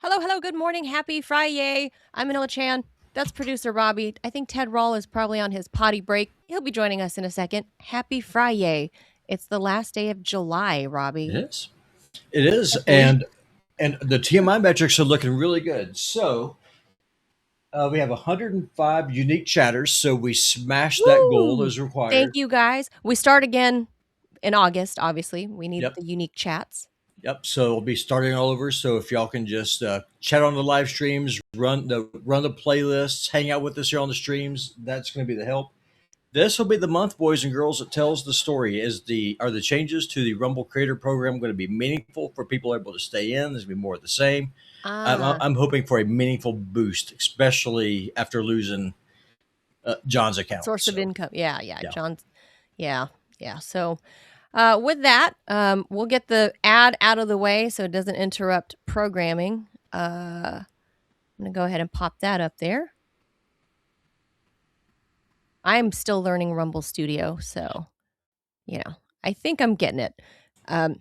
Hello, hello, good morning, happy Friday. I'm Manila Chan. That's producer Robbie. I think Ted Rall is probably on his potty break. He'll be joining us in a second. Happy Friday. It's the last day of July, It Robbie. is. It is, Can't believe and the TMI metrics are looking really good. So we have 105 unique chatters. So we smashed that goal Woo! as Thank required. you guys. We start again in August, obviously. We need Yep, the unique chats. yep. So we'll be starting all over. So if y'all can just chat on the live streams, run the playlists, hang out with us here on the streams, that's going to be the help. This will be the month, boys and girls, that tells the story. Are the changes to the Rumble Creator Program going to be meaningful for people able to stay in? There's going to be more of the same. Ah, I'm hoping for a meaningful boost, especially after losing John's account. source of So income. Yeah, yeah, John. Yeah. So with that, we'll get the ad out of the way so it doesn't interrupt programming. I'm going to go ahead and pop that up there. I'm still learning Rumble Studio, so, I think I'm getting it. All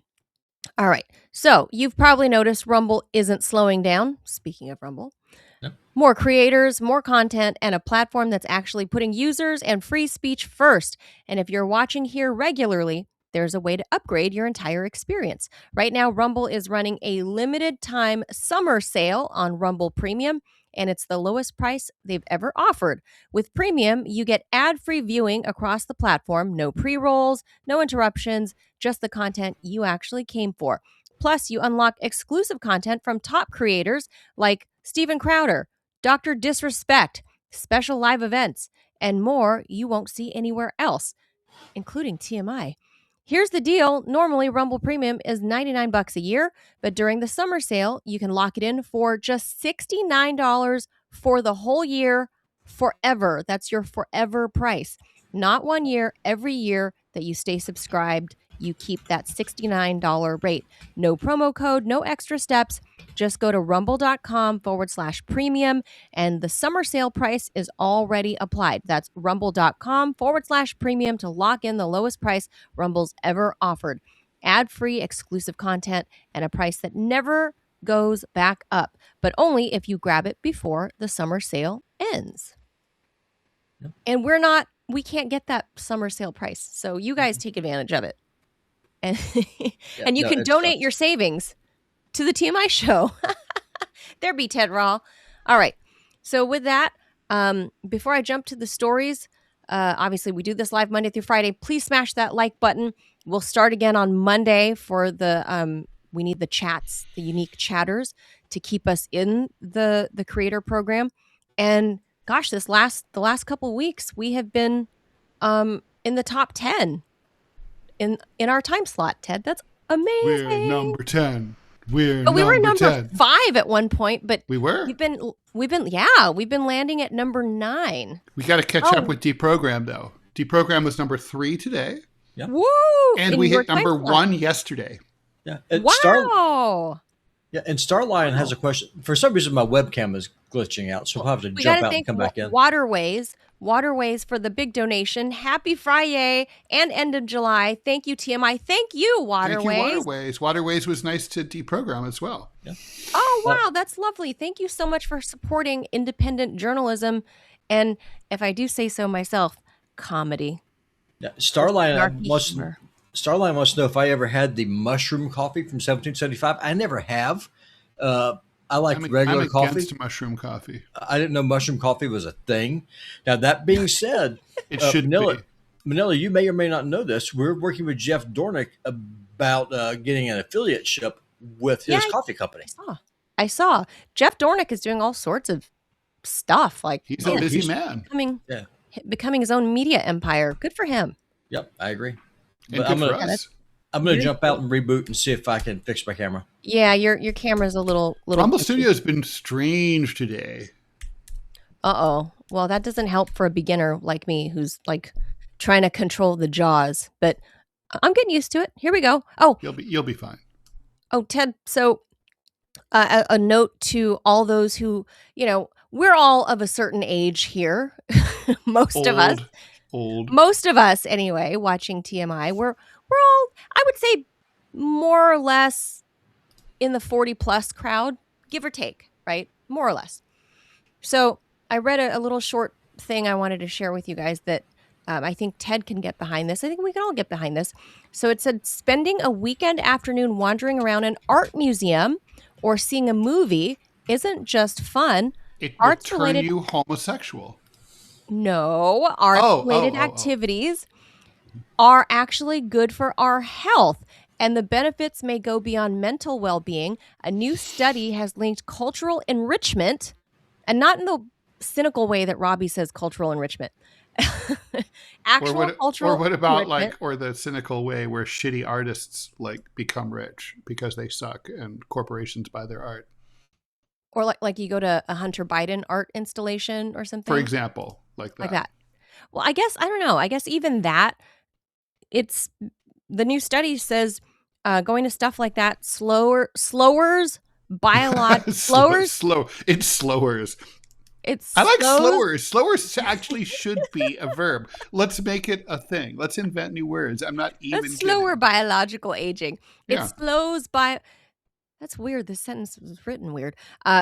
right. So you've probably noticed Rumble isn't slowing down. Speaking of Rumble, yep. more creators, more content, and a platform that's actually putting users and free speech first. And if you're watching here regularly, there's a way to upgrade your entire experience. Right now, Rumble is running a limited time summer sale on Rumble Premium, and it's the lowest price they've ever offered. With Premium, you get ad free viewing across the platform, no pre rolls, no interruptions, just the content you actually came for. Plus, you unlock exclusive content from top creators like Steven Crowder, Dr. Disrespect, special live events, and more you won't see anywhere else, including TMI. Here's the deal. Normally, Rumble Premium is $99 a year, but during the summer sale, you can lock it in for just $69 for the whole year forever. That's your forever price. Not 1 year, every year that you stay subscribed, you keep that $69 rate. No promo code, no extra steps. Just go to rumble.com/premium and the summer sale price is already applied. That's rumble.com/premium to lock in the lowest price Rumble's ever offered. Ad free exclusive content and a price that never goes back up, but only if you grab it before the summer sale ends. Yep. And we can't get that summer sale price. So you guys take advantage of it. And, Yeah, and you no, can donate your savings to the TMI show. There be Ted Raw. All right. So with that, before I jump to the stories, obviously we do this live Monday through Friday. Please smash that like button. We'll start again on Monday for the we need the chats, the unique chatters to keep us in the creator program. And gosh, the last couple weeks we have been in the top 10 in our time slot, Ted. That's amazing. We're number 10. We're we were number 10. 5 at one point, but We were? we've been landing at number 9. We got to catch up with Deprogram, though. Deprogram was number 3 today. Yeah. Woo! And we hit number 1 yesterday. Yeah. Wow. And Starlion has a question. For some reason, my webcam is glitching out, so I'll have to We jump gotta out and thank come back in. Waterways for the big donation. Happy Friday and end of July. Thank you, TMI. Thank you, Waterways. Thank you, Waterways. Waterways was nice to Deprogram as well. Yeah. Oh, wow. That's lovely. Thank you so much for supporting independent journalism. And if I do say so myself, comedy. Yeah. Starlion Snarky wants humor. to know if I ever had the mushroom coffee from 1775. I never have. I like regular I'm coffee. against mushroom coffee. I didn't know mushroom coffee was a thing. Now, that being said, It should Manila, be. Manila, you may or may not know this. We're working with Jeff Dornick about getting an affiliateship with his coffee company. I saw. Jeff Dornick is doing all sorts of stuff. Like He's a busy man. Becoming his own media empire. Good for him. Yep, I agree. And But good for us. I'm going to jump out and reboot and see if I can fix my camera. Yeah, your camera's a little. Rumble Studio's been strange today. Uh-oh. Well, that doesn't help for a beginner like me who's like trying to control the jaws. But I'm getting used to it. Here we go. Oh, You'll be fine. Oh, Ted. So a note to all those who, we're all of a certain age here. Most of us. Old. Most of us, anyway, watching TMI. We're all, I would say, more or less in the 40 plus crowd. give or take, right? More or less. So I read a little short thing I wanted to share with you guys that I think Ted can get behind this. I think we can all get behind this. So it said spending a weekend afternoon wandering around an art museum or seeing a movie isn't just fun. It will Arts turn related, you homosexual. no, arts Oh, oh, related oh, oh. activities are actually good for our health. And the benefits may go beyond mental well being. A new study has linked cultural enrichment, and not in the cynical way that Robbie says cultural enrichment, Or actual what? Or cultural what about enrichment, like, or the cynical way where shitty artists like become rich because they suck and corporations buy their art? or like you go to a Hunter Biden art installation or For something example, like like that. that. Well, I guess, I don't know. I guess even that, it's the new study says going to stuff like that slowers slow, slowers slow. It's slowers. it I like slows slowers. Slowers actually should be a verb. Let's make it a thing. Let's invent new words. I'm not that's even slower kidding. biological aging. It Yeah. slows that's weird. This sentence was written weird.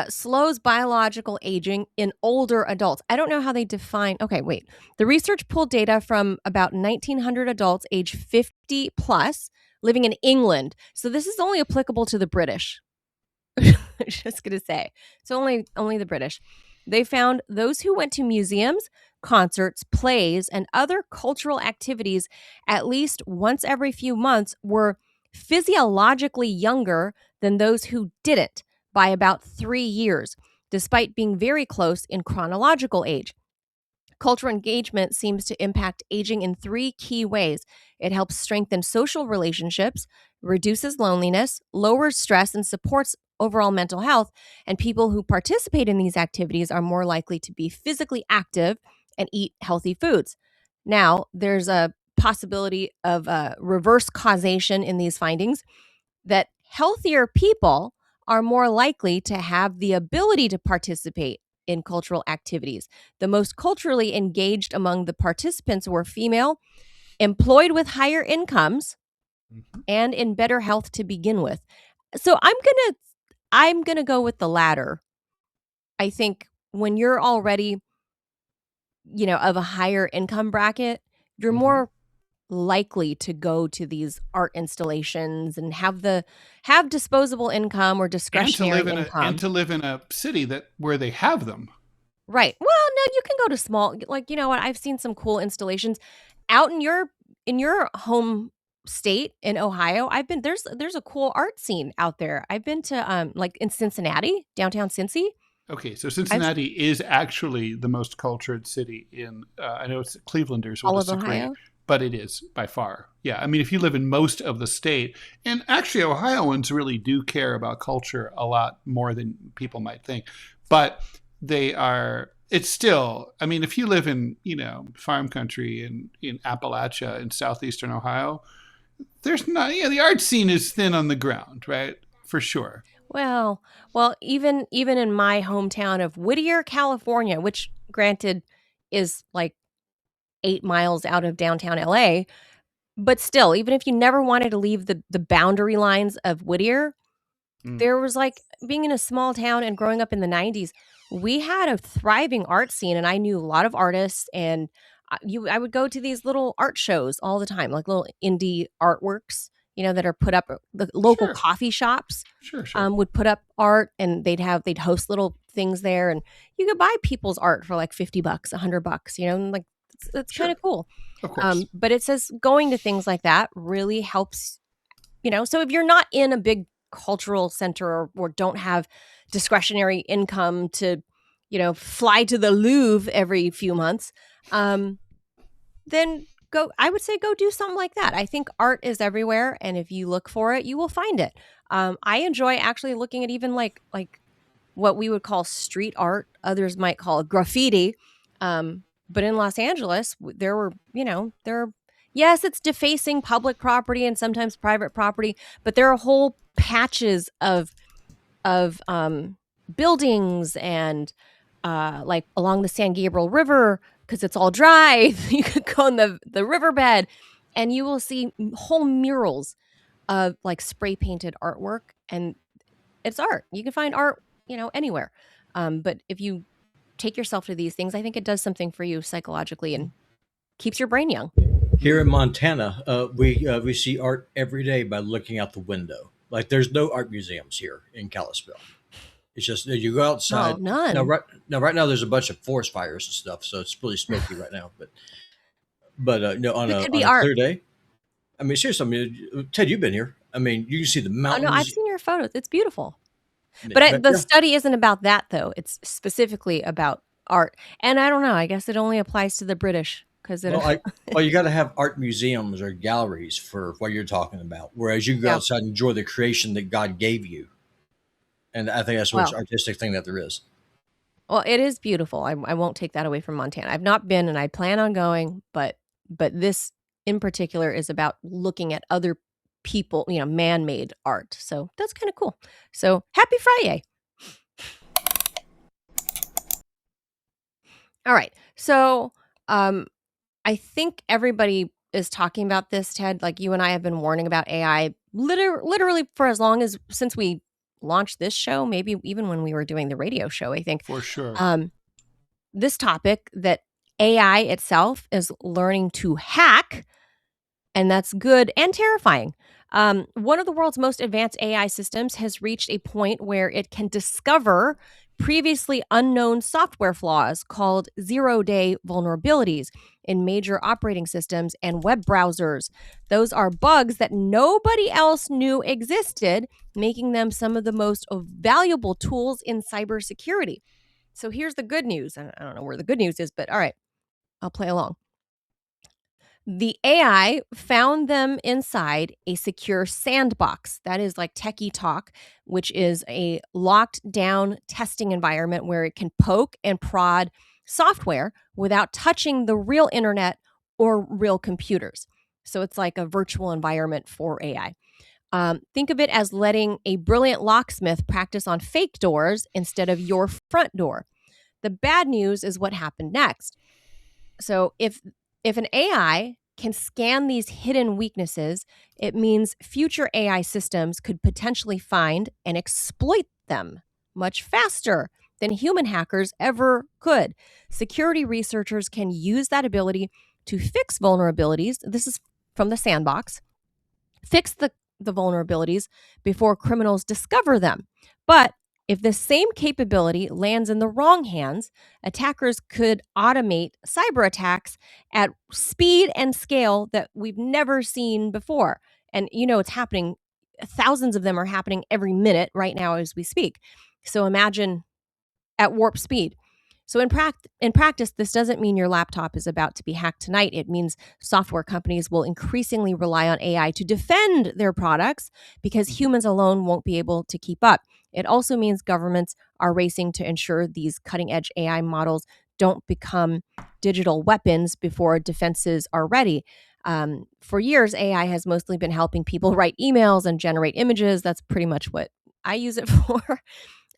Slows biological aging in older adults. I don't know how they define. Okay, wait. The research pulled data from about 1,900 adults age 50 plus living in England. So this is only applicable to the British. Just gonna say, so only the British. They found those who went to museums, concerts, plays, and other cultural activities at least once every few months were physiologically younger than those who didn't by about 3 years, despite being very close in chronological age. Cultural engagement seems to impact aging in three key ways. It helps strengthen social relationships, reduces loneliness, lowers stress, and supports overall mental health. And people who participate in these activities are more likely to be physically active and eat healthy foods. Now, there's a possibility of reverse causation in these findings that healthier people are more likely to have the ability to participate in cultural activities. The most culturally engaged among the participants were female, employed with higher incomes, Mhm. and in better health to begin with. So I'm going to go with the latter. I think when you're already, of a higher income bracket, you're Mhm. more likely to go to these art installations and have disposable income or And to discretionary live in a and income. to live in a city that where they have them. Right. Well, no, you can go to small, like, you know what? I've seen some cool installations out in your home state in Ohio. I've been there's a cool art scene out there. I've been to like in Cincinnati, downtown Cincy. Okay, so I've Cincinnati is actually the most cultured city in. I know Clevelanders will all of disagree, Ohio. but it is by far. Yeah, I mean, if you live in most of the state, and actually Ohioans really do care about culture a lot more than people might think, but they are. It's still. I mean, if you live in farm country in Appalachia in southeastern Ohio, there's not. Yeah, the art scene is thin on the ground, right? For sure. Well, even in my hometown of Whittier, California, which granted is like 8 miles out of downtown LA, but still, even if you never wanted to leave the boundary lines of Whittier, Mm, there was like being in a small town and growing up in the 90s, we had a thriving art scene and I knew a lot of artists and I would go to these little art shows all the time, like little indie artworks, that are put up the local sure, coffee shops sure, sure, would put up art and they'd host little things there and you could buy people's art for like $50, $100, and like it's kind sure. of cool. Of course. But it says going to things like that really helps, so if you're not in a big cultural center or don't have discretionary income to, fly to the Louvre every few months, then I would say go do something like that. I think art is everywhere. And if you look for it, you will find it. I enjoy actually looking at even like what we would call street art. Others might call it graffiti. But in Los Angeles, there were, yes, it's defacing public property and sometimes private property, but there are whole patches of buildings and like along the San Gabriel River because it's all dry. You could go in the riverbed, and you will see whole murals of like spray painted artwork, and it's art. You can find art anywhere. But if you take yourself to these things, I think it does something for you psychologically and keeps your brain young. Here in Montana, we see art every day by looking out the window. Like there's no art museums here in Kalispell. It's just you go No, outside. none. Right now there's a bunch of forest fires and stuff, so it's really smoky right now. But no, It could on be a art. clear day, I mean seriously, I mean Ted, you've been here. I mean you can see the Oh no, I've mountains. seen your photos. It's beautiful. But But the yeah, study isn't about that though. It's specifically about art. And I don't know. I guess it only applies to the British because it. well you got to have art museums or galleries for what you're talking about. Whereas you can go Yeah. outside and enjoy the creation that God gave you, and I think that's the most Well, artistic thing that there is. well, it is beautiful. I won't take that away from Montana. I've not been, and I plan on going, but this in particular is about looking at other people, man-made art. So that's kind of cool. So happy Friday. All right. So um I think everybody is talking about this, Ted. Like you and I have been warning about AI literally for as long as since we launched this show, maybe even when we were doing the radio show, I think. For sure. Um, this topic that AI itself is learning to hack, and that's good and terrifying. One of the world's most advanced AI systems has reached a point where it can discover previously unknown software flaws called zero-day vulnerabilities in major operating systems and web browsers. Those are bugs that nobody else knew existed, making them some of the most valuable tools in cybersecurity. So here's the good news. And I don't know where the good news is, but all right, I'll play along. The AI found them inside a secure sandbox. That is like techie talk, which is a locked down testing environment where it can poke and prod software without touching the real internet or real computers. So it's like a virtual environment for AI. Think of it as letting a brilliant locksmith practice on fake doors instead of your front door. The bad news is what happened next. So if an AI can scan these hidden weaknesses, it means future AI systems could potentially find and exploit them much faster than human hackers ever could. Security researchers can use that ability to fix vulnerabilities. This is from the sandbox. Fix the vulnerabilities before criminals discover them. But if the same capability lands in the wrong hands, attackers could automate cyber attacks at speed and scale that we've never seen before. And it's happening. Thousands of them are happening every minute right now as we speak. So imagine at warp speed. So in practice, this doesn't mean your laptop is about to be hacked tonight. It means software companies will increasingly rely on AI to defend their products because humans alone won't be able to keep up. It also means governments are racing to ensure these cutting-edge AI models don't become digital weapons before defenses are ready. For years, AI has mostly been helping people write emails and generate images. That's pretty much what I use it for.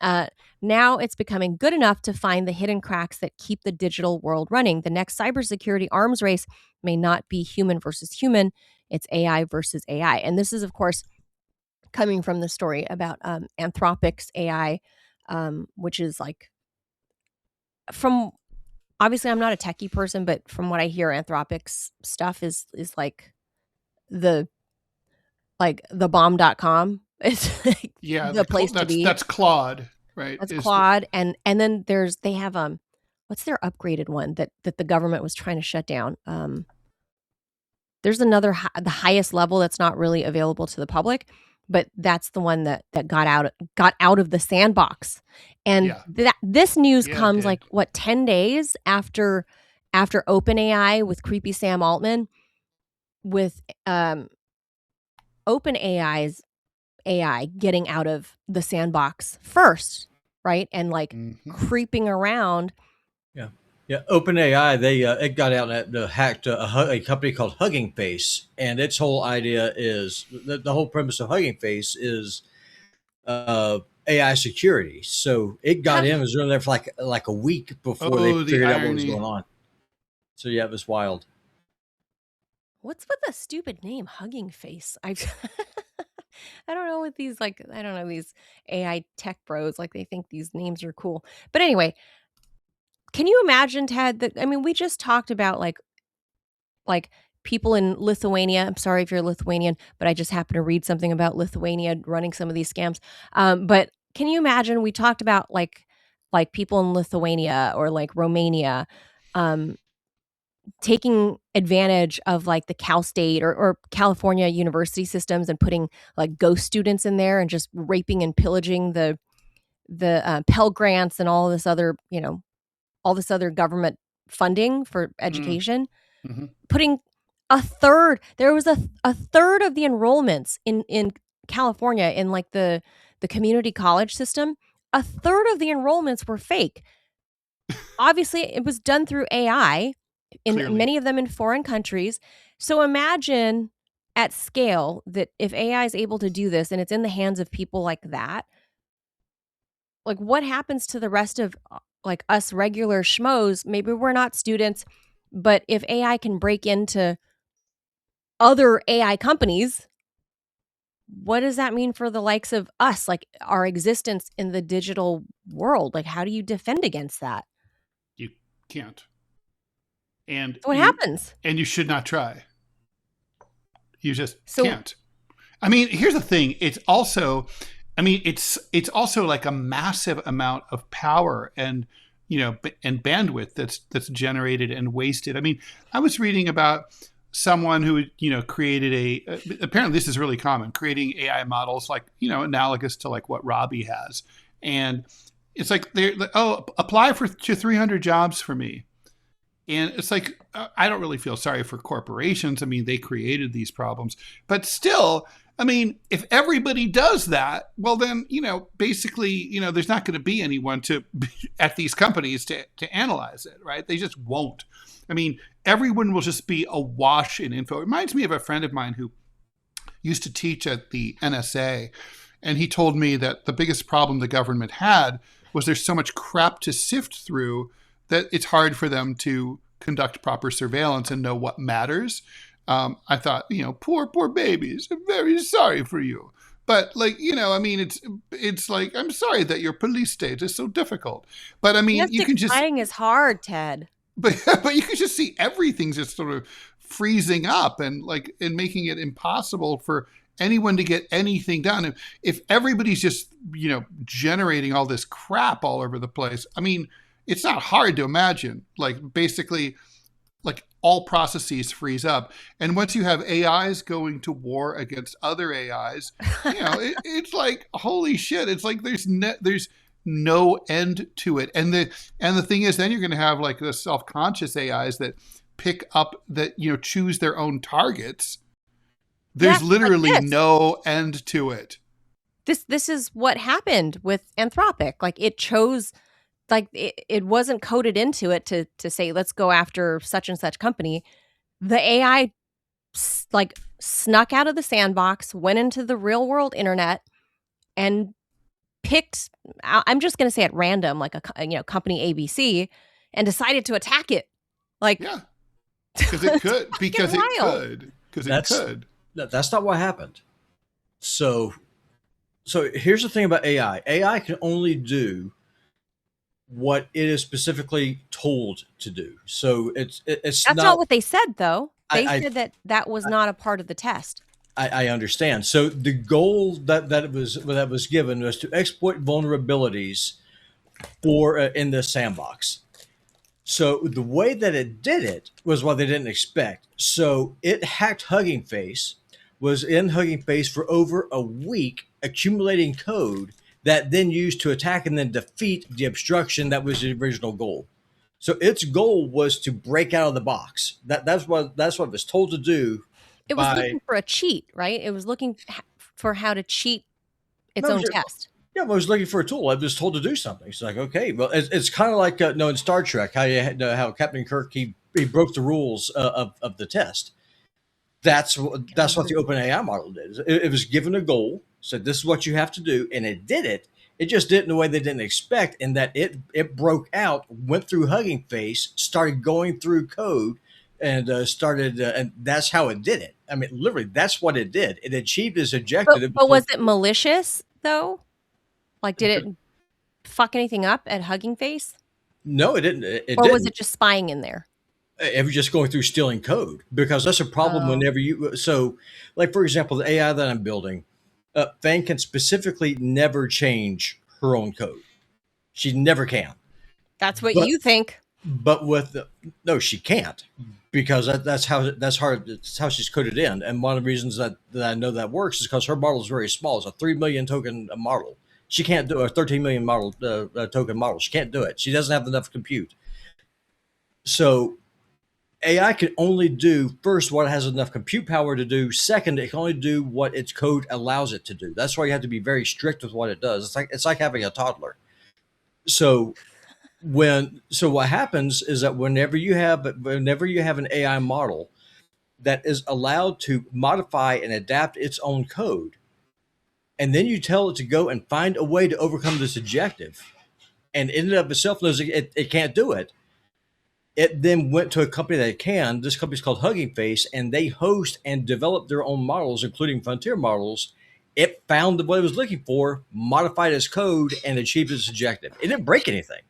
Uh, Now it's becoming good enough to find the hidden cracks that keep the digital world running. The next cybersecurity arms race may not be human versus human, it's AI versus AI. And this is, of course, coming from the story about Anthropic's AI, which is like from obviously I'm not a techie person, but from what I hear, Anthropic's stuff is the the bomb.com. It's like Yeah, the place to be. that's Claude, right? That's Is Claude, and then they have, what's their upgraded one that the government was trying to shut down? There's another the highest level that's not really available to the public, but that's the one that got out of the sandbox. And yeah, this news yeah, it comes did. like what 10 days after OpenAI with creepy Sam Altman with OpenAI's AI getting out of the sandbox first, right? And like Hmm. creeping around. Yeah, yeah. OpenAI, they it got out and hacked a company called Hugging Face, and its whole idea is the whole premise of Hugging Face is AI security. So it got in, was running there for like a week before they Oh, the figured out what was irony. going on. So yeah, it was wild. What's with the stupid name, Hugging Face? I I don't know what these like I don't know these AI tech bros like they think these names are cool. But anyway, can you imagine Ted that I mean we just talked about like people in Lithuania. I'm sorry if you're Lithuanian, but I just happened to read something about Lithuania running some of these scams. But can you imagine we talked about like people in Lithuania or like Romania um taking advantage of like the Cal State or California university systems and putting like ghost students in there and just raping and pillaging the Pell Grants and all this other, all this other government funding for Mm, education, hmm. putting a third there was a third of the enrollments in California in like the community college system, a third of the enrollments were fake. Obviously, it was done through AI, in Clearly. many of them in foreign countries. So imagine at scale that if AI is able to do this and it's in the hands of people like that, like what happens to the rest of like us regular schmoes? Maybe we're not students, but if AI can break into other AI companies, what does that mean for the likes of us, like our existence in the digital world? Like, how do you defend against that? You can't. And So what you happens? and you should not try. You just So can't. I mean, here's the thing. It's also, I mean, it's also like a massive amount of power and and bandwidth that's generated and wasted. I mean, I was reading about someone who created apparently this is really common, creating AI models like analogous to like what Robbie has, and it's like they're like, oh, apply for to 300 jobs for me. And it's like, I don't really feel sorry for corporations. I mean, they created these problems. But still, I mean, if everybody does that, well, then, basically, there's not going to be anyone at these companies to analyze it, right? They just won't. I mean, everyone will just be awash in info. It reminds me of a friend of mine who used to teach at the NSA. And he told me that the biggest problem the government had was there's so much crap to sift through that it's hard for them to conduct proper surveillance and know what matters. I thought, poor babies. I'm very sorry for you. But like, I mean, it's like I'm sorry that your police state is so difficult. But I mean, you domestic can just spying is hard, Ted. but you can just see everything just sort of freezing up and making it impossible for anyone to get anything done. If everybody's just generating all this crap all over the place, I mean, it's not hard to imagine. Like basically, like all processes freeze up, and once you have AIs going to war against other AIs, it's like holy shit. It's like there's no end to it. And the thing is, then you're going to have like the self-conscious AIs that pick up that choose their own targets. Yeah, There's like literally this. no end to it. This is what happened with Anthropic. Like it chose like it wasn't coded into it to say let's go after such and such company. The AI like snuck out of the sandbox, went into the real world internet and picked I'm just going to say at random like company ABC and decided to attack it. Like Yeah, because it it's could, fucking wild. because it That's could. that's not what happened. So here's the thing about AI. AI can only do what it is specifically told to do. So it's That's not not. what they said though. They I said that that was not a part of the test. I understand. So the goal that was given was to exploit vulnerabilities for in the sandbox. So the way that it did it was what they didn't expect. So it hacked Hugging Face, was in Hugging Face for over a week, accumulating code that then used to attack and then defeat the obstruction that was the original goal. So its goal was to break out of the box. That's what it was told to do It was by. looking for a cheat, right? It was looking for how to cheat its No, own test. yeah, I was looking for a tool. I was told to do something. It's like, okay, well, it's kind of like no in Star Trek, how you had, how Captain Kirk he broke the rules of the test. That's what the OpenAI model did. It was given a goal, said this is what you have to do, and it did it. It just did it in a way they didn't expect, in that it broke out, went through Hugging Face, started going through code, and started, and that's how it did it. I mean, literally, that's what it did. It achieved its But, objective. It was but so was it malicious though? Like, did it fuck anything up at Hugging Face, no, it didn't. It or was didn't. it just spying in there? It was just going through stealing code, because that's a problem Oh, whenever you. So, like for example, the AI that I'm building, Fang can specifically never change her own code. She never can. that's what But you think. but with the, no, she can't, because that's how she's coded in. And one of the reasons that I know that works is because her model is very small. It's a 3 million token model. She can't do a 13 million model token model. She can't do it. She doesn't have enough compute. So AI can only do, first, what it has enough compute power to do. Second, it can only do what its code allows it to do. That's why you have to be very strict with what it does. It's like having a toddler. So what happens is that whenever you have an AI model that is allowed to modify and adapt its own code, and then you tell it to go and find a way to overcome this objective, and in and of itself knows it can't do it. It then went to a company that can. This company's called Hugging Face, and they host and develop their own models, including frontier models. It found what it was looking for, modified its code, and achieved its objective. It didn't break anything,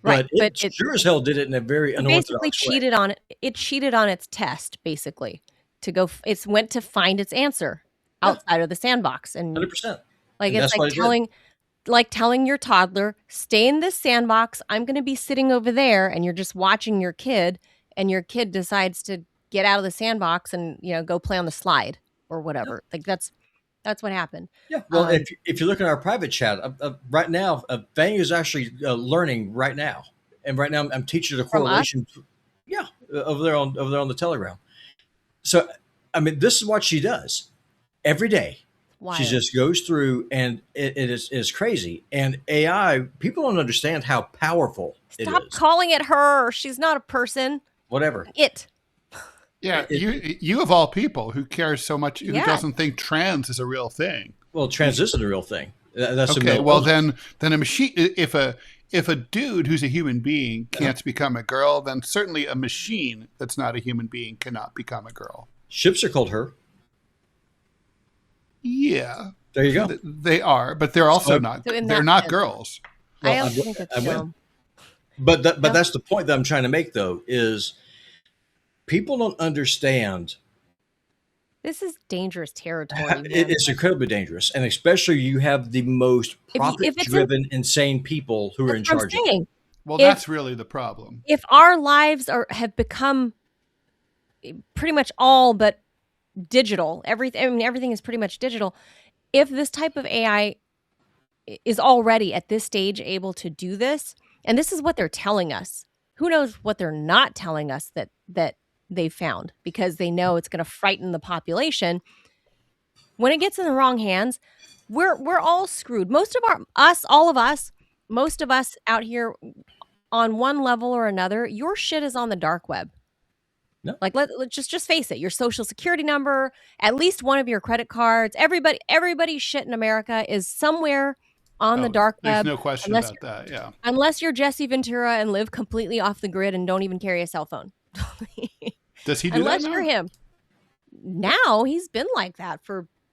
Right, but but it sure as hell did it in a very it basically unorthodox way. cheated on it. It cheated on its test, basically, to go. It went to find its answer Yeah, outside of the sandbox, and 100%. like And it's that's what it did. like telling your toddler, stay in this sandbox. I'm going to be sitting over there, and you're just watching your kid, and your kid decides to get out of the sandbox and go play on the slide or Yeah. whatever. Like that's what happened. Yeah. Well, Um, if you look at our private chat right now, Fang is actually learning right now, and right now I'm teaching the from us, correlation. Yeah, over there on the Telegram. So, I mean, this is what she does every day. it's She wild. just goes through, and it is crazy. And AI, people don't understand how powerful it Stop is. calling it her. She's not a person. Whatever. It. Yeah, It, you of all people who cares so much, who Yeah. doesn't think trans is a real thing. well, trans isn't a real thing. That's Okay, a well then a machine, if a dude who's a human being can't become a girl, then certainly a machine that's not a human being cannot become a girl. ships are called her. Yeah, There you go. they are, but they're also So, not. So in They're that not sense, girls. I well, also think it's I win. dumb. But Yeah. that's the point that I'm trying to make, though, is people don't understand. This is dangerous territory, man. It's incredibly dangerous, and especially you have the most If it's in, profit-driven, insane people who are in that's what I'm charge of it. saying. Well, If that's really the problem. if our lives have become pretty much all but digital, everything is pretty much digital. If this type of AI is already at this stage able to do this, and this is what they're telling us, who knows what they're not telling us that they found, because they know it's going to frighten the population. When it gets in the wrong hands, we're all screwed. All of us, most of us out here, on one level or another, your shit is on the dark web. No. Like let's just face it, your social security number, at least one of your credit cards, everybody's shit in America is somewhere on the Oh, dark there's web, no question unless about that. Yeah. unless you're Jesse Ventura and live completely off the grid and don't even carry a cell phone. Does he do that Unless you're now? him. Now he's been like that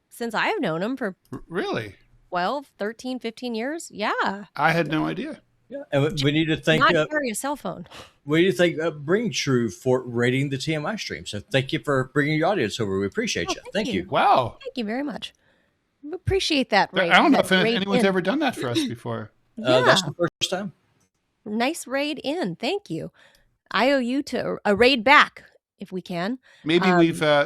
since I've known him for Really? 12, 13, 15 years. Yeah. I had no idea. Yeah, and we need to thank Not carry a cell phone. we need to thank Bring True for rating the TMI stream. So thank you for bringing your audience over. We appreciate Oh, you. thank Thank you. you. Wow. Thank you very much. Appreciate that, Ray. I don't know that if raid anyone's in. ever done that for us before. Yeah. That's the first time. Nice raid in. Thank you. I owe you to a raid back if we can. Maybe Um,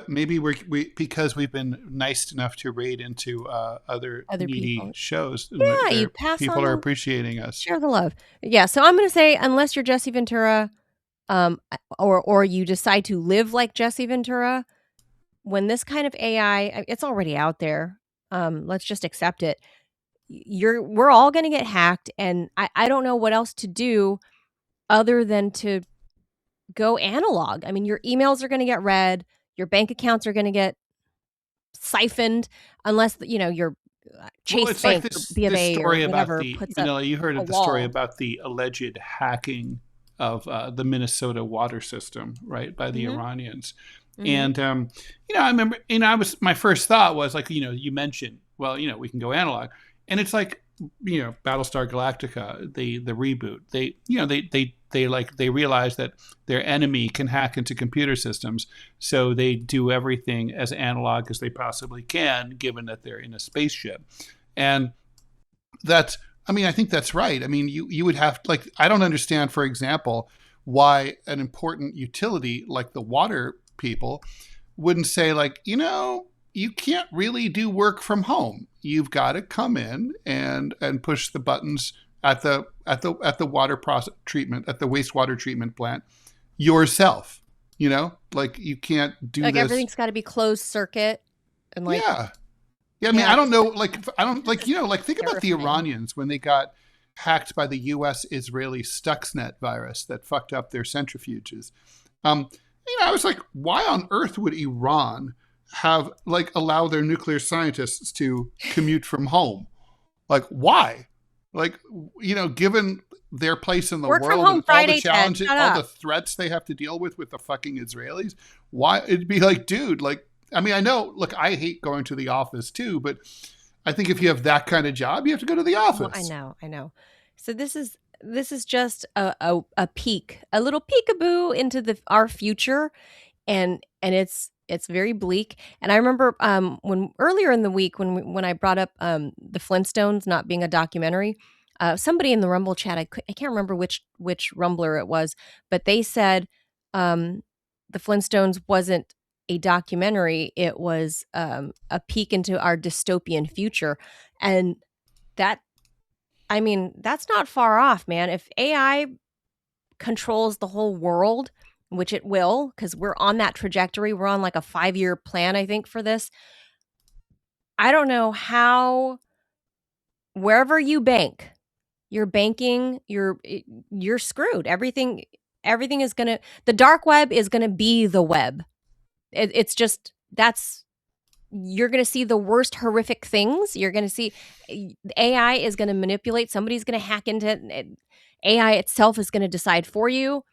maybe we because we've been nice enough to raid into other Other needy people. shows. Yeah, you pass people on are the- appreciating us. Share the love. Yeah. So I'm going to say, unless you're Jesse Ventura, or you decide to live like Jesse Ventura, when this kind of AI, it's already out there. Let's just accept it. We're all going to get hacked, and I don't know what else to do other than to go analog. I mean, your emails are going to get read, your bank accounts are going to get siphoned, unless your Chase Well, it's like Bank or this B of A or story about whatever the puts up Manila. You heard a of the story wall. about the alleged hacking of the Minnesota water system, right, by the Mm-hmm. Iranians. Mm-hmm. And I remember, my first thought was like, you mentioned, well, we can go analog, and it's like, Battlestar Galactica, the reboot. They realize that their enemy can hack into computer systems, so they do everything as analog as they possibly can, given that they're in a spaceship. And that's, I think that's right. I mean, you would have, like, I don't understand, for example, why an important utility like the water people wouldn't say, like, you can't really do work from home. You've got to come in and push the buttons at the water process treatment, at the wastewater treatment plant yourself. Like, you can't do Like this. everything's got to be closed circuit and like Yeah. Yeah, I mean, yeah, I don't know, like, I don't, like, this like, think about the terrifying. Iranians when they got hacked by the U.S.-Israeli Stuxnet virus that fucked up their centrifuges. I was like, why on earth would Iran have, like, allow their nuclear scientists to commute from home? Like, why? Like, given their place in the Work from world home and all the Friday, Ted. challenges, Shut all the up. threats they have to deal with the fucking Israelis, why? It'd be like, dude, like, I mean, I know, look, I hate going to the office too, but I think if you have that kind of job, you have to go to the office. Well, I know. So this is just a peek, a little peekaboo into our future, and it's very bleak. And I remember when earlier in the week when I brought up the Flintstones not being a documentary, somebody in the Rumble chat, I can't remember which Rumbler it was, but they said the Flintstones wasn't a documentary; it was a peek into our dystopian future, and that. I mean, that's not far off, man. If AI controls the whole world, which it will, because we're on that trajectory, we're on like a 5-year plan, I think, for this. I don't know how, wherever you bank, you're banking, you're screwed. Everything is gonna, the dark web is gonna be the web. It's just, you're going to see the worst horrific things. You're going to see AI is going to manipulate. Somebody's going to hack into it. AI itself is going to decide for you.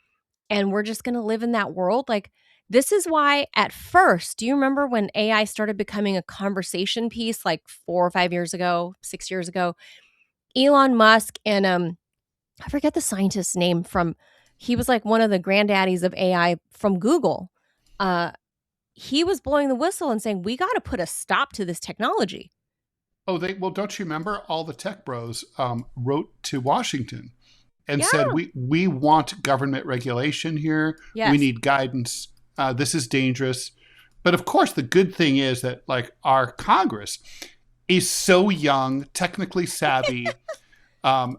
And we're just going to live in that world. Like, this is why at first, do you remember when AI started becoming a conversation piece like 4 or 5 years ago, 6 years ago? Elon Musk and I forget the scientist's name he was like one of the granddaddies of AI from Google. He was blowing the whistle and saying, we got to put a stop to this technology. Oh, don't you remember all the tech bros wrote to Washington and Yeah. said, we want government regulation here. Yes. We need guidance. This is dangerous. But of course, the good thing is that, like, our Congress is so young, technically savvy, on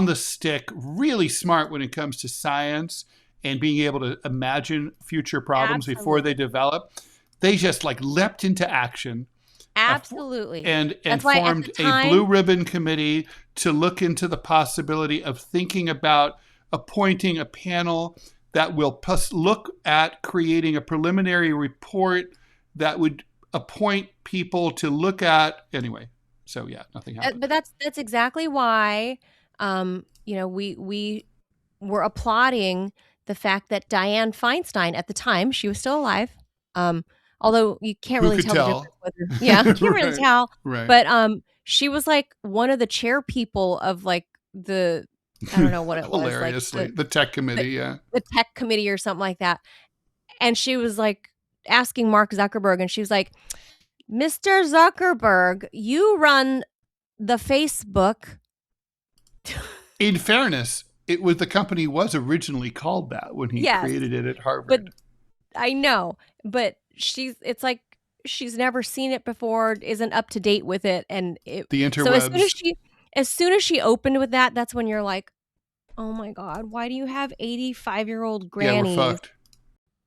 the stick, really smart when it comes to science and being able to imagine future problems before they develop. They just, like, leapt into action. Absolutely. And formed a blue ribbon committee to look into the possibility of thinking about appointing a panel that will look at creating a preliminary report that would appoint people to look at. Anyway, so yeah, nothing happened. But that's exactly why, we were applauding the fact that Dianne Feinstein, at the time, she was still alive. Although you can't really tell the difference whether, yeah, you can't really tell. Right. But she was like one of the chair people of like I don't know what it was. Hilariously, like the tech committee, the tech committee or something like that. And she was like asking Mark Zuckerberg, and she was like, Mr. Zuckerberg, you run the Facebook. In fairness, the company was originally called that when he created it at Harvard. But I know, but it's like she's never seen it before, isn't up to date with it, and the interwebs. So as soon as she opened with that, that's when you're like, oh my God, why do you have 85-year-old grannies? Yeah, we're fucked.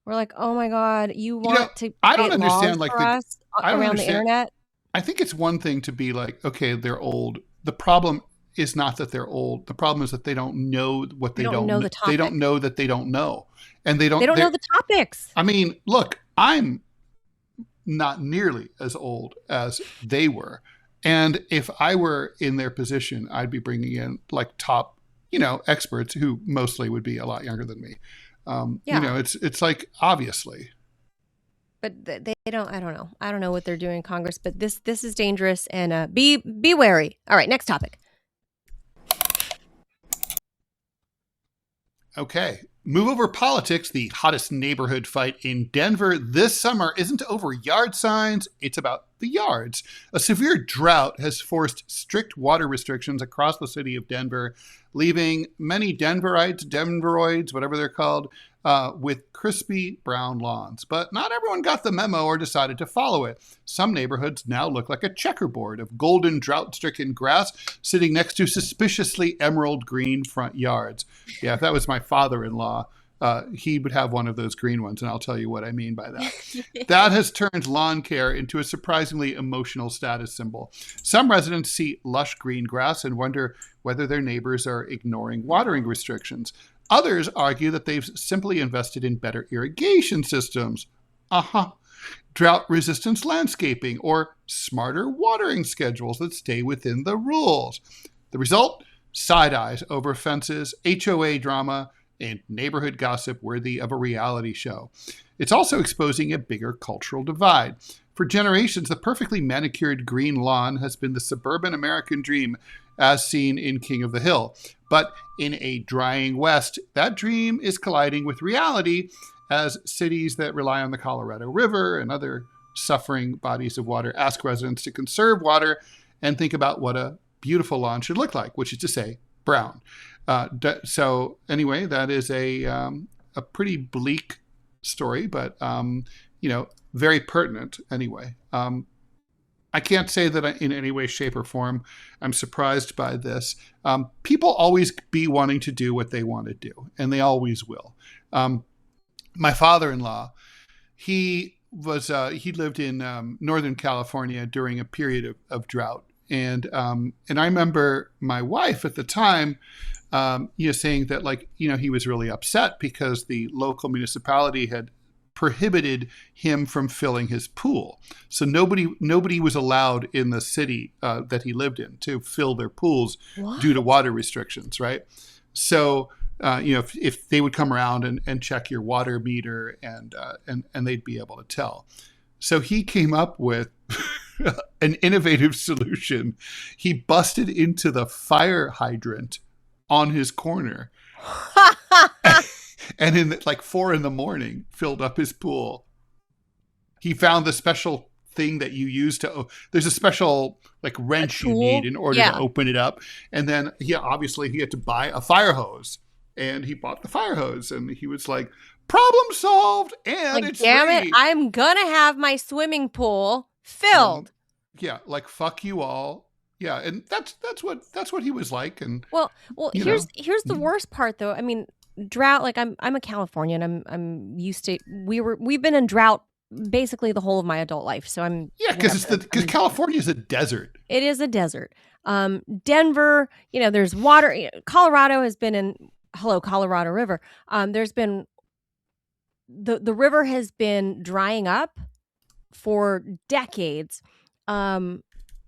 We're like, oh my God, you want to? I don't understand, like, us around the internet. I think it's one thing to be like, okay, they're old. The problem is not that they're old. The problem is that they don't know what they don't know. They don't know that they don't know, and they don't know the topics. I mean, look, I'm not nearly as old as they were, and if I were in their position, I'd be bringing in like top, experts who mostly would be a lot younger than me. Yeah. It's like, obviously. But they don't. I don't know what they're doing in Congress. But this is dangerous, and be wary. All right, next topic. Okay. Move over politics. The hottest neighborhood fight in Denver this summer isn't over yard signs, it's about the yards. A severe drought has forced strict water restrictions across the city of Denver, leaving many Denveroids, whatever they're called, with crispy brown lawns. But not everyone got the memo or decided to follow it. Some neighborhoods now look like a checkerboard of golden drought-stricken grass sitting next to suspiciously emerald green front yards. Yeah, if that was my father-in-law, he would have one of those green ones, and I'll tell you what I mean by that. That has turned lawn care into a surprisingly emotional status symbol. Some residents see lush green grass and wonder whether their neighbors are ignoring watering restrictions. Others argue that they've simply invested in better irrigation systems, drought resistance landscaping, or smarter watering schedules that stay within the rules. The result? Side eyes over fences, HOA drama, and neighborhood gossip worthy of a reality show. It's also exposing a bigger cultural divide. For generations, the perfectly manicured green lawn has been the suburban American dream, as seen in King of the Hill. But in a drying West, that dream is colliding with reality as cities that rely on the Colorado River and other suffering bodies of water ask residents to conserve water and think about what a beautiful lawn should look like, which is to say, brown. So anyway, that is a pretty bleak story, but very pertinent anyway. I can't say that in any way, shape, or form I'm surprised by this. People always be wanting to do what they want to do, and they always will. My father-in-law, he lived in Northern California during a period of drought, and I remember my wife at the time, saying that he was really upset because the local municipality had prohibited him from filling his pool. So nobody was allowed in the city that he lived in to fill their pools due to water restrictions, right? So if they would come around and check your water meter and they'd be able to tell. So he came up with an innovative solution. He busted into the fire hydrant on his corner. And in 4 a.m, filled up his pool. He found the special thing that you use there's a special wrench you need in order to open it up. And then he had to buy a fire hose, and he bought the fire hose, and he was like, problem solved. And it's damn free. it, I'm gonna have my swimming pool filled. Fuck you all. Yeah, and that's what he was like. And well, here's the worst part though. I mean, drought. I'm a Californian. I'm used to. We've been in drought basically the whole of my adult life. So I'm because California is a desert. It is a desert. Denver. There's water. Colorado has been in. Hello, Colorado River. There's been the river has been drying up for decades.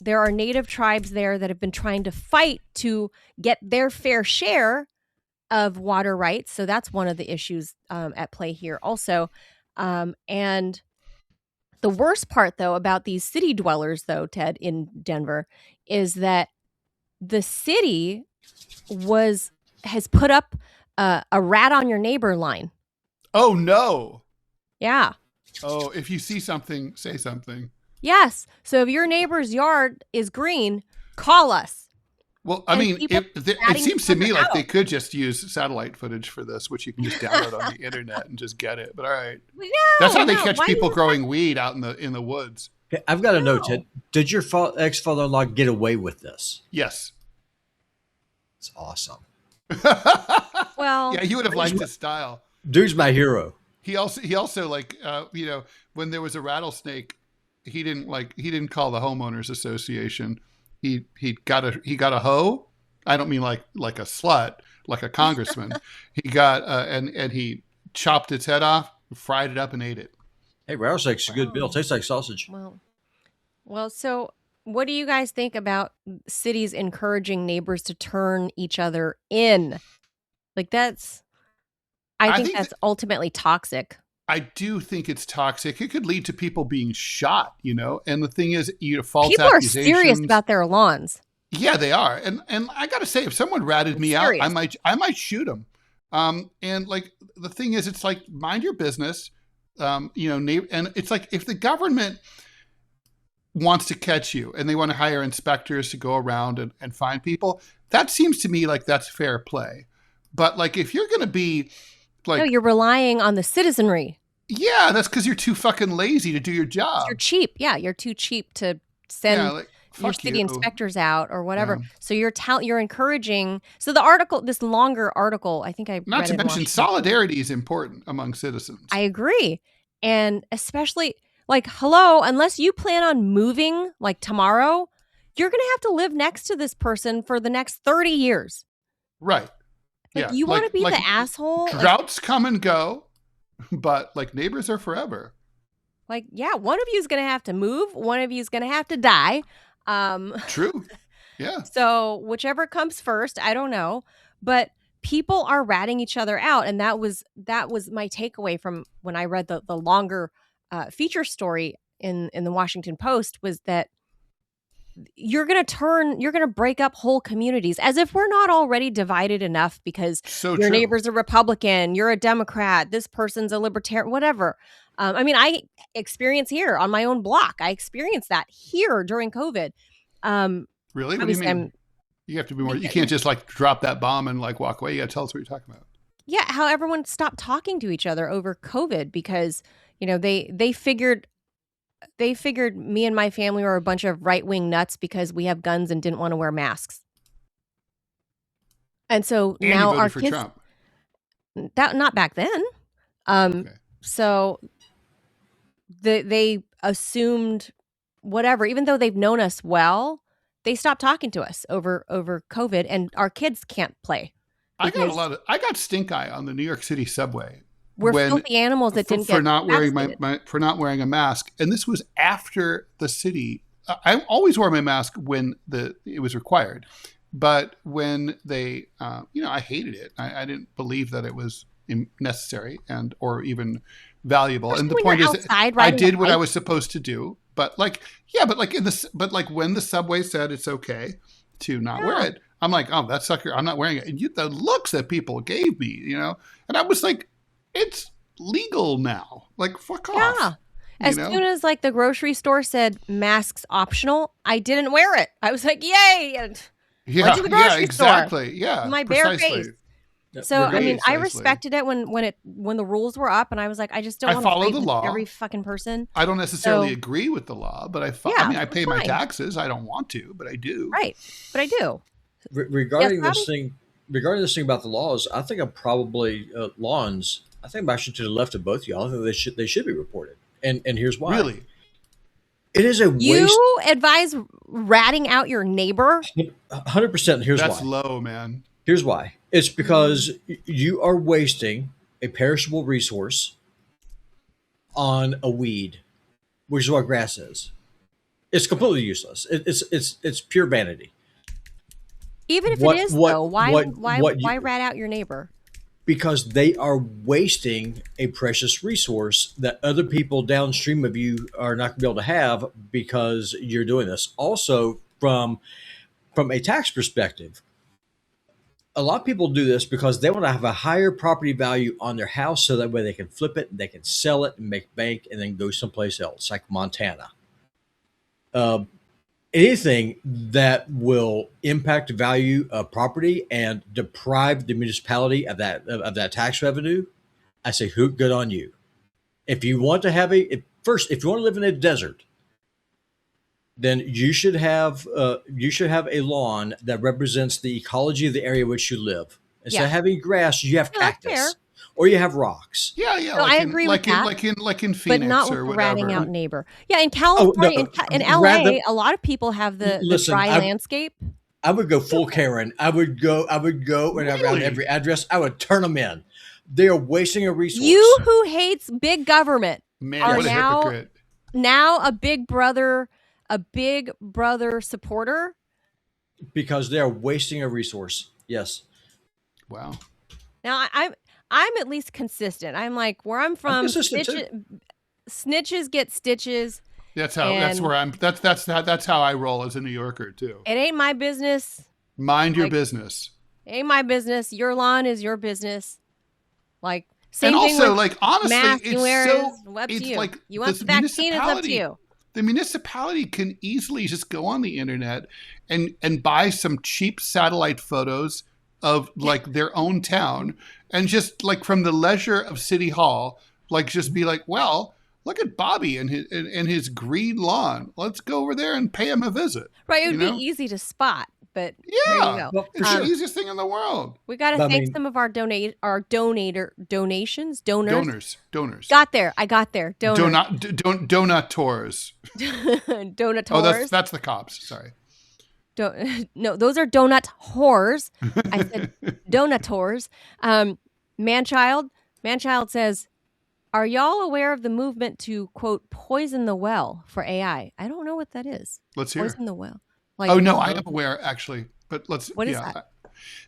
There are native tribes there that have been trying to fight to get their fair share of water rights. So that's one of the issues at play here also. And the worst part, though, about these city dwellers, though, Ted, in Denver, is that the city has put up a rat on your neighbor line. Oh, no. Yeah. Oh, if you see something, say something. Yes. So if your neighbor's yard is green, call us. Well, I mean, it seems to me like they could just use satellite footage for this, which you can just download on the internet and just get it. But all right, that's how they catch people growing weed out in the woods. Okay, I've got a note. Ted. Did your ex-father-in-law get away with this? Yes. It's awesome. Well, yeah, you would have liked his style. Dude's my hero. He also when there was a rattlesnake, he didn't call the homeowners association. He got a hoe. I don't mean like a slut, like a congressman. He got and he chopped its head off, fried it up, and ate it. Hey, rattlesnake's a good meal. Tastes like sausage. Well, so What do you guys think about cities encouraging neighbors to turn each other in? Like I I think think that's ultimately toxic. I do think it's toxic. It could lead to people being shot, And the thing is, false People are serious accusations. about their lawns. Yeah, they are. And I got to say, if someone ratted me out, Serious. I might shoot them. And like the thing is, it's like mind your business. And it's like if the government wants to catch you and they want to hire inspectors to go around and find people, that seems to me like that's fair play. But like if you're going to be No, like, you're relying on the citizenry. yeah, that's because you're too fucking lazy to do your job. You're cheap. Yeah, you're too cheap to Yeah, send like your fuck city you. inspectors out or whatever. Yeah. So you're encouraging. So the article, this longer article, I think I Not read to it in mention, Washington Post. solidarity is important among citizens. I agree. And especially like, hello, unless you plan on moving like tomorrow, you're going to have to live next to this person for the next 30 years. Right. Like Yeah. you want to be the asshole? Droughts come and go, but like neighbors are forever. Like, yeah, one of you is going to have to move. One of you is going to have to die. True. Yeah. So whichever comes first, I don't know. But people are ratting each other out. And that was my takeaway from when I read the longer feature story in the Washington Post was that you're going to break up whole communities as if we're not already divided enough because So your true. neighbor's a Republican, you're a Democrat, this person's a libertarian, whatever. I mean, I experience here on my own block. I experienced that here during COVID. Really? What do you mean? You have to be more. You can't just like drop that bomb and like walk away. You got to tell us what you're talking about. Yeah, how everyone stopped talking to each other over COVID because they figured me and my family were a bunch of right-wing nuts because we have guns and didn't want to wear masks. And so And now you voted our for kids Trump. that not back then. Okay. So they assumed whatever, even though they've known us well, they stopped talking to us over COVID, and our kids can't play. I got stink eye on the New York City subway. We're filthy animals that didn't for get not wearing vaccinated. for not wearing a mask, and this was after the city. I always wore my mask when it was required, but when they, I hated it. I didn't believe that it was necessary or even valuable. Especially and the when point you're is, outside I riding a did what I bike. was supposed to do. But like when the subway said it's okay to not wear it, I'm like, oh, that sucker, I'm not wearing it. And the looks that people gave me, and I was like, it's legal now. Like, fuck off. Yeah. As soon as like the grocery store said masks optional, I didn't wear it. I was like, yay! And went to the grocery exactly. store. Yeah, My bare face. So I mean, I Precisely. respected it when the rules were up, and I was like, I just don't I want to follow fight the with law. every fucking person. I don't necessarily agree with the law, but I pay my taxes. I don't want to, but I do. Right, but I do. Regarding this thing about the laws, I think I'm probably lawns. I think I'm actually to the left of both of y'all. I think they should be reported, and here's why. Really, it is a waste. You advise ratting out your neighbor? 100%. Here's why. That's low, man. Here's why. It's because you are wasting a perishable resource on a weed, which is what grass is. It's completely useless. It's pure vanity. Even if it is, though, why rat out your neighbor? Because they are wasting a precious resource that other people downstream of you are not going to be able to have because you're doing this. Also, from a tax perspective, a lot of people do this because they want to have a higher property value on their house so that way they can flip it, and they can sell it and make bank and then go someplace else, like Montana. Anything that will impact the value of property and deprive the municipality of that tax revenue, I say, good on you. If you want to have if you want to live in a desert, then you should have a lawn that represents the ecology of the area in which you live. Instead of having grass, you have cactus, or you have rocks. Yeah. No, I agree with that. Like in Phoenix, but not with or whatever. ratting out neighbor. Yeah, in California, in LA, a lot of people have the dry landscape. I would go full Karen. I would go and around every address. I would turn them in. They are wasting a resource. You who hates big government Man, what a hypocrite. now a big brother a Big Brother supporter? Because they are wasting a resource. Yes. Wow. Now I'm at least consistent. I'm like, where I'm I'm from, consistent too. snitches get stitches, That's and where I'm. That's how I roll as a New Yorker too. it ain't my business. Mind your Like, business. ain't my business. Your lawn is your business. Like, And same thing also, with like, honestly, mask you wear is up to it's you. like You want this the vaccine, it's up to municipality. you. The municipality can easily just go on the internet and buy some cheap satellite photos of like their own town, and just like from the leisure of City Hall, like just be like, well, look at Bobby and his green lawn. Let's go over there and pay him a visit. Right, it You would know? be easy to spot, but there you Yeah, go. Well, for it's the sure. easiest thing in the world. We got to I thank mean, some of our donations, donors. Donors. Got there. I got there. Donors. Donators. Donators. Oh, that's the cops. Sorry. No, those are donut whores. I said donators. Manchild says, are y'all aware of the movement to, quote, poison the well for AI? I don't know what that is. Let's hear. Poison the well. Like, Oh no, I am aware actually, but let's. What is that?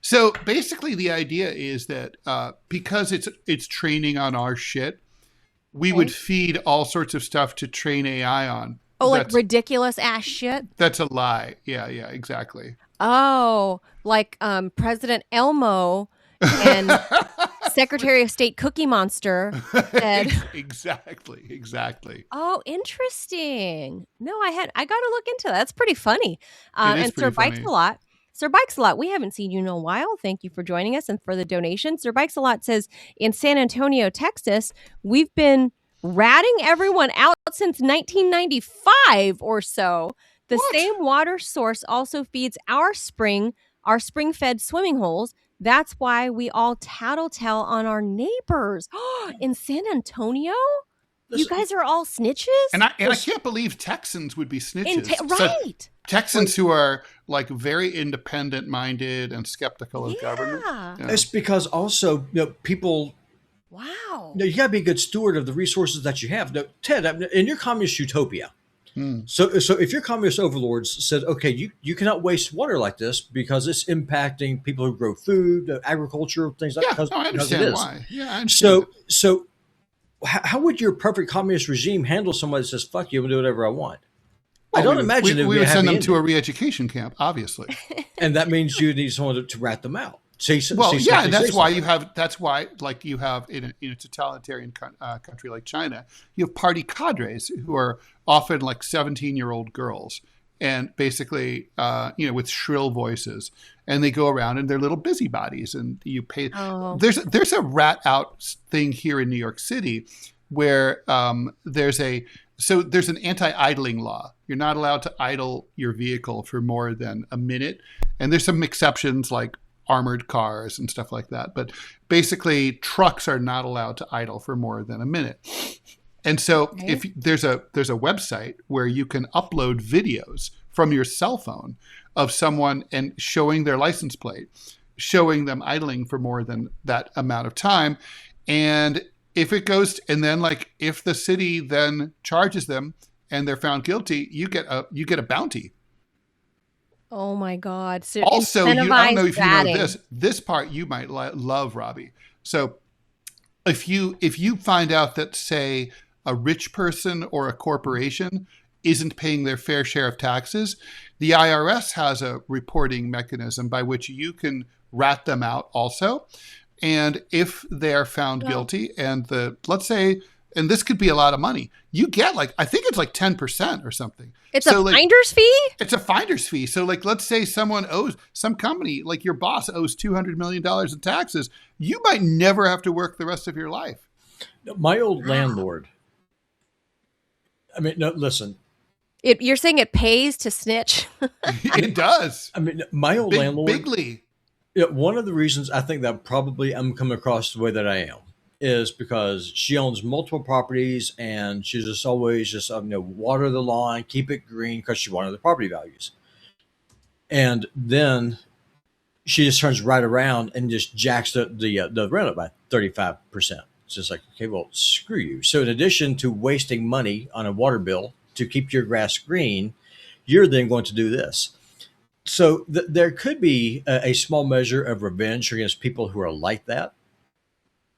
So basically, the idea is that because it's training on our shit, we would feed all sorts of stuff to train AI on. Oh, like ridiculous ass shit? That's a lie. Yeah, exactly. Oh, like President Elmo and Secretary of State Cookie Monster said. Exactly. Oh, interesting. No, I got to look into that. That's pretty funny. And Sir Bikes a Lot. Sir Bikes a Lot, we haven't seen you in a while. Thank you for joining us and for the donation. Sir Bikes a Lot says, in San Antonio, Texas, we've been ratting everyone out since 1995 or so. The same water source also feeds our spring-fed swimming holes. That's why we all tattletale on our neighbors. In San Antonio? You guys are all snitches? And I can't believe Texans would be snitches. Right. So Texans who are like very independent minded and skeptical of government. Yeah. It's because also, people. Wow. You got to be a good steward of the resources that you have. Now, Ted, in your communist utopia, so if your communist overlords said, okay, you cannot waste water like this because it's impacting people who grow food, agriculture, things like that. Yeah, I understand why. Yeah, I understand. So how would your perfect communist regime handle somebody that says, fuck you, I'm going to do whatever I want? Well, I don't imagine we would send them to a ending. re-education camp, obviously. And that means you need someone to rat them out. That's why you have in a totalitarian country like China, you have party cadres who are often like 17-year-old girls, and basically with shrill voices, and they go around and they're little busybodies, and you pay. There's a rat out thing here in New York City where there's an anti-idling law. You're not allowed to idle your vehicle for more than a minute, and there's some exceptions like armored cars and stuff like that. But basically, trucks are not allowed to idle for more than a minute. And so if there's a website where you can upload videos from your cell phone of someone and showing their license plate, showing them idling for more than that amount of time. And if it goes, and then like if the city then charges them and they're found guilty, you get a bounty. Oh my God! So also, I don't know if you know this part you might love, Robbie. So if you find out that, say, a rich person or a corporation isn't paying their fair share of taxes, the IRS has a reporting mechanism by which you can rat them out also. And if they're found guilty, and let's say, and this could be a lot of money, you get I think it's like 10% or something. It's a finder's fee? It's a finder's fee. So let's say some company, like your boss owes $200 million in taxes. You might never have to work the rest of your life. My old landlord. I mean, no, listen. You're saying it pays to snitch? It does. I mean, my old landlord. Bigly. One of the reasons I think that probably I'm coming across the way that I am is because she owns multiple properties, and she's just always water the lawn, keep it green, because she wanted the property values. And then she just turns right around and just jacks the rent up by 35%. It's just like, okay, well, screw you. So in addition to wasting money on a water bill to keep your grass green, you're then going to do this. So there could be a small measure of revenge against people who are like that.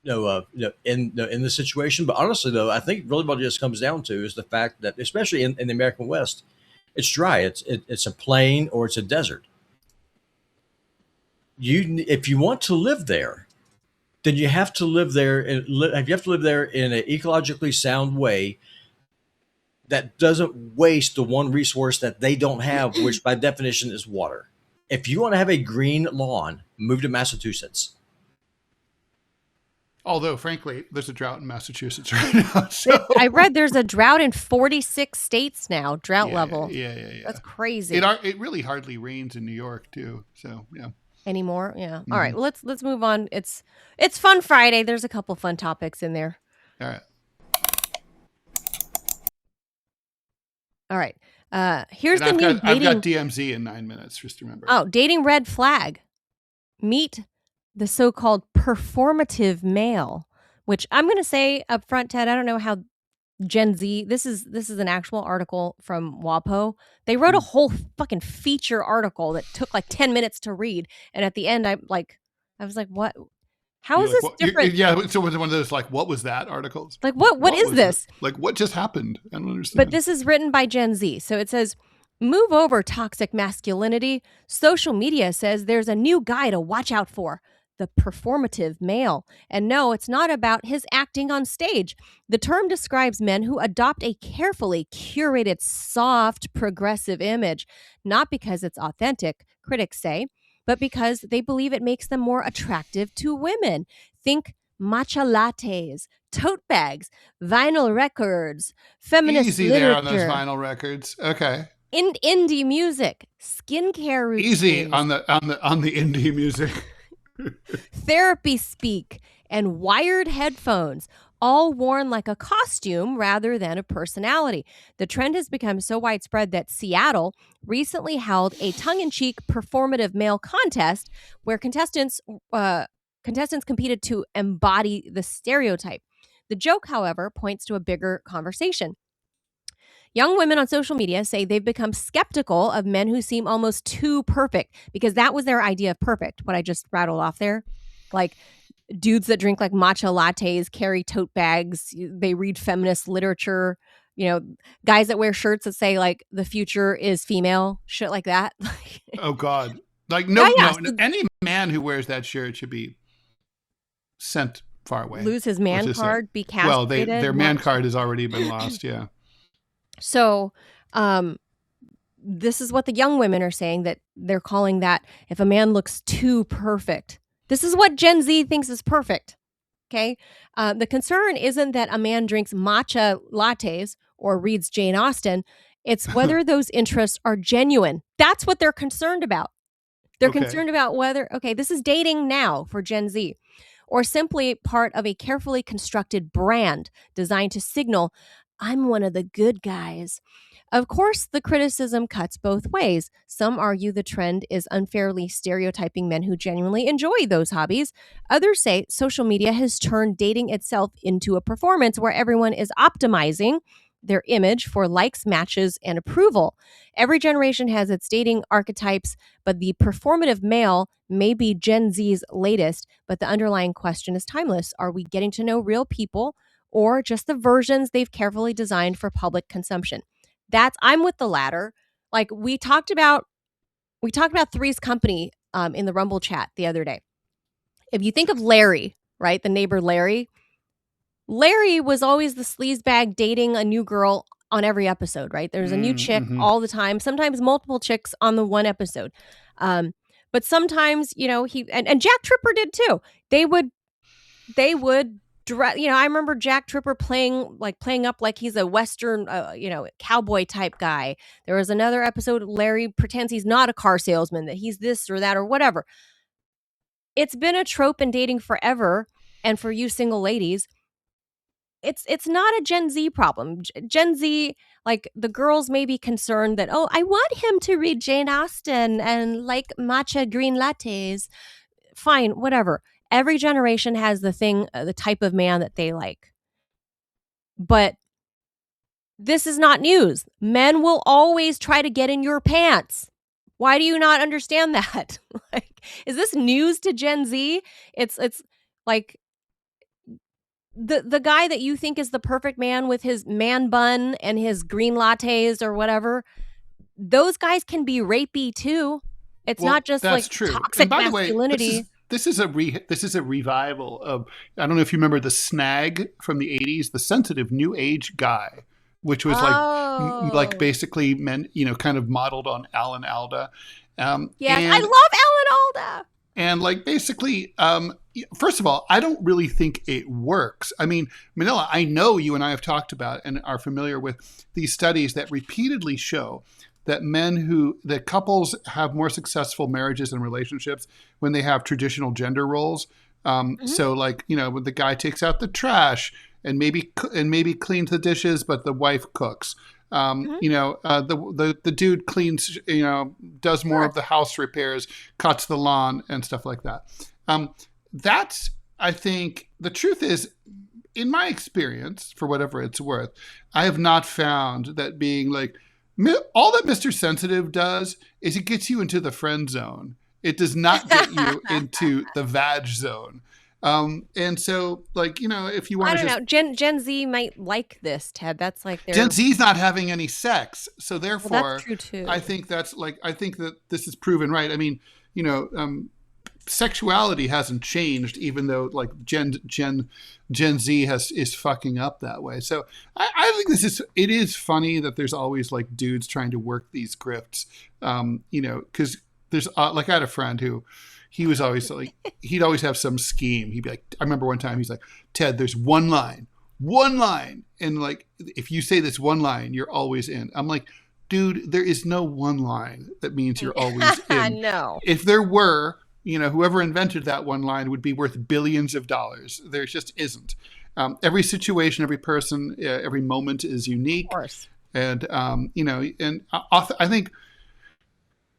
In the situation. But honestly, though, I think really what it just comes down to is the fact that, especially in the American West, it's dry. It's a plain or it's a desert. If you want to live there, then you have to live there. You have to live there in an ecologically sound way that doesn't waste the one resource that they don't have, which by definition is water. If you want to have a green lawn, move to Massachusetts. Although, frankly, there's a drought in Massachusetts right now. So I read there's a drought in 46 states now, drought level. Yeah. That's crazy. It really hardly rains in New York too. So yeah. Anymore, yeah. All right, let's move on. It's Fun Friday. There's a couple fun topics in there. All right. All right. Here's And the new I've got dating. DMZ in 9 minutes. Just remember. Oh, dating red flag. Meet the so-called performative male, which I'm going to say up front, Ted. I don't know how Gen Z. This is an actual article from WAPO. They wrote a whole fucking feature article that took like 10 minutes to read, and at the end, I was like, what? How is this different? Yeah, so it was one of those like, what was that articles? Like, what is this? Like, what just happened? I don't understand. But this is written by Gen Z. So it says, move over toxic masculinity. Social media says there's a new guy to watch out for, the performative male. And no, it's not about his acting on stage. The term describes men who adopt a carefully curated, soft, progressive image, not because it's authentic, critics say, but because they believe it makes them more attractive to women. Think matcha lattes, tote bags, vinyl records, feminist Easy literature. there on those vinyl records. Okay. Indie music, skincare routines. Easy on the indie music. Therapy speak, and wired headphones, all worn like a costume rather than a personality. The trend has become so widespread that Seattle recently held a tongue-in-cheek performative male contest where contestants competed to embody the stereotype. The joke, however, points to a bigger conversation. Young women on social media say they've become skeptical of men who seem almost too perfect, because that was their idea of perfect, what I just rattled off there. Like dudes that drink like matcha lattes, carry tote bags, they read feminist literature, guys that wear shirts that say like the future is female, shit like that. Oh God. Like no, Yeah. any man who wears that shirt should be sent far away. Lose his man card, be castrated. Well, their man card has already been lost, yeah. So, this is what the young women are saying, that they're calling that if a man looks too perfect. This is what Gen Z thinks is perfect. Okay. The concern isn't that a man drinks matcha lattes or reads Jane Austen. It's whether those interests are genuine. That's what they're concerned about. They're concerned about whether, this is dating now for Gen Z, or simply part of a carefully constructed brand designed to signal, I'm one of the good guys. Of course, the criticism cuts both ways. Some argue the trend is unfairly stereotyping men who genuinely enjoy those hobbies. Others say social media has turned dating itself into a performance where everyone is optimizing their image for likes, matches, and approval. Every generation has its dating archetypes, but the performative male may be Gen Z's latest, but the underlying question is timeless. Are we getting to know real people, or just the versions they've carefully designed for public consumption? I'm with the latter. Like we talked about Three's Company in the Rumble chat the other day. If you think of Larry, right, the neighbor Larry was always the sleazebag dating a new girl on every episode, right? There's a new chick all the time, sometimes multiple chicks on the one episode. But sometimes, he and Jack Tripper did too. They would I remember Jack Tripper playing up like he's a Western, cowboy type guy. There was another episode, Larry pretends he's not a car salesman, that he's this or that or whatever. It's been a trope in dating forever. And for you single ladies, it's not a Gen Z problem. Gen Z, like the girls may be concerned that, I want him to read Jane Austen and like matcha green lattes. Fine, whatever. Every generation has the type of man that they like. But This is not news. Men will always try to get in your pants. Why do you not understand that? Like, is this news to Gen Z? It's like the guy that you think is the perfect man with his man bun and his green lattes or whatever, those guys can be rapey too. It's not Well, just like that's true. And toxic by the way, masculinity. this is a revival of, I don't know if you remember the snag from the 80s, the sensitive new age guy, which was like Oh. basically men, kind of modeled on Alan Alda. Yes, I And love Alan Alda. and like basically, first of all, I don't really think it works. I mean, Manila, I know you and I have talked about and are familiar with these studies that repeatedly show that that couples have more successful marriages and relationships when they have traditional gender roles. Mhm, So like, when the guy takes out the trash and maybe cleans the dishes, but the wife cooks. mhm. The dude cleans, does more Sure. of the house repairs, cuts the lawn and stuff like that. Um, that's, I think, the truth is, in my experience, for whatever it's worth, I have not found that being like, all that Mr. Sensitive does is it gets you into the friend zone. It does not get you into the vag zone. And so, like, if you I want to don't just, know. Gen Z might like this, Ted. That's like Gen their Z's not having any sex. So well, that's therefore, true too. I think that this is proven right. I mean, sexuality hasn't changed, even though like Gen Z is fucking up that way. So I think it is funny that there's always like dudes trying to work these grifts, because there's like I had a friend who he was always like he'd always have some scheme. He'd be like, I remember one time he's like, Ted, there's one line, and like if you say this one line, you're always in. I'm like, dude, there is no one line that means you're always in. No. If there were, whoever invented that one line would be worth billions of dollars. There just isn't. Every situation, every person, every moment is Of unique. course. And, I think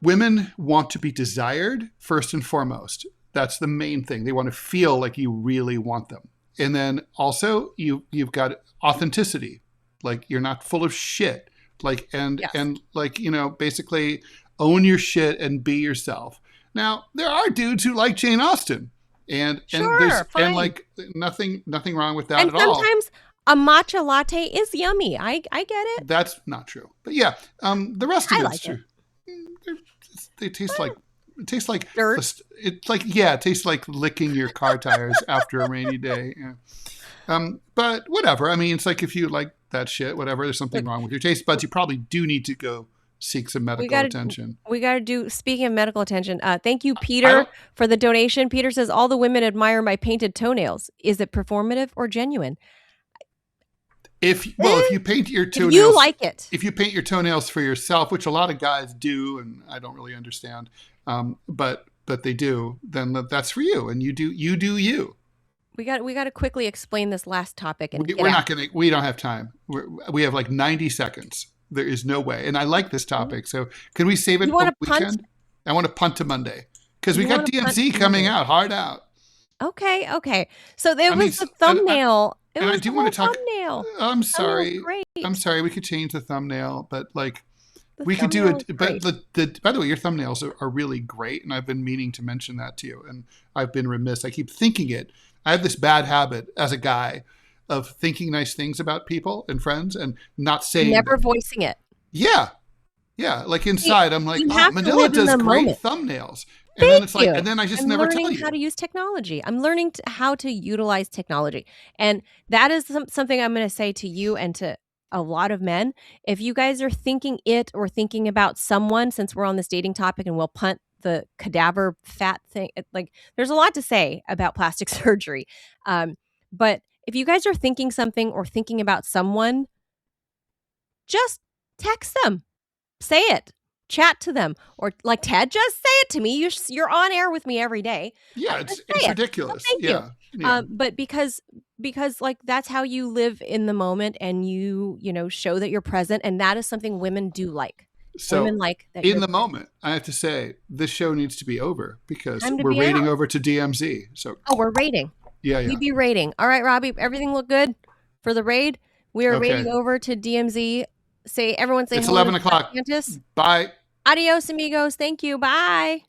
women want to be desired first and foremost. That's the main thing. They want to feel like you really want them. And then also you've got authenticity. Like you're not full of shit. Like, Yes. and like, basically own your shit and be yourself. Now, there are dudes who like Jane Austen, and Sure, and fine. like nothing wrong with that And at all. sometimes a matcha latte is yummy. I get it. That's not true. But yeah, the rest of I it's like it. true. They taste like Dirt. it tastes like licking your car tires after a rainy day. Yeah. But whatever. I mean, it's like if you like that shit, whatever. There's something Look, wrong with your taste buds. You probably do need to go seek some we medical gotta attention. we gotta do speaking of medical attention, thank you, I Peter, don't. for the donation. Peter says all the women admire my painted toenails. Is it performative or genuine? If Eh, you paint your if you toenails like it. if you paint your toenails for yourself, which a lot of guys do, and I don't really understand, but they do, then that's for you, and you do you. We got to quickly explain this last topic and get We're out. not gonna. We don't have time. We have like 90 seconds. There is no way, and I like this topic. So can we save it You for want the to punt? weekend? I want to punt to Monday because we You got want to punt DMZ to coming Monday? out hard out. Okay, okay. So there I mean, was the thumbnail. It and I was the do want whole to talk. thumbnail. I'm Thumbnail's sorry. I'm great. sorry. We could change the thumbnail, but like The we could do thumbnail is it. But great. by the way, your thumbnails are really great, and I've been meaning to mention that to you, and I've been remiss. I keep thinking it. I have this bad habit as a guy of thinking nice things about people and friends and not saying Never them. voicing it. Yeah, yeah. Like See, inside, I'm like, you oh, have to Manila live in does the great moment. thumbnails, and then Thank it's like, and you. then I just I'm never tell learning how you. to use technology. I'm learning how to utilize technology. And that is something I'm going to say to you and to a lot of men. If you guys are thinking it or thinking about someone, since we're on this dating topic and we'll punt the cadaver fat thing, like there's a lot to say about plastic surgery. But if you guys are thinking something or thinking about someone, just text them. Say it. Chat to them. Or like Ted, just say it to me. You're on air with me every day. Yeah, Just it's say it. Oh, ridiculous. thank you. Yeah. But because like that's how you live in the moment and you show that you're present. And that is something women do like. So Women like that in you're the present. moment, I have to say this show needs to be over because Time to we're be raiding out. over to DMZ. So Oh, we're raiding. yeah, We yeah. be raiding. All right, Robbie, everything look good for the raid? We are Okay. raiding over to DMZ. Everyone say It's hello to 11 o'clock. Santis. Bye. Adios, amigos. Thank you. Bye.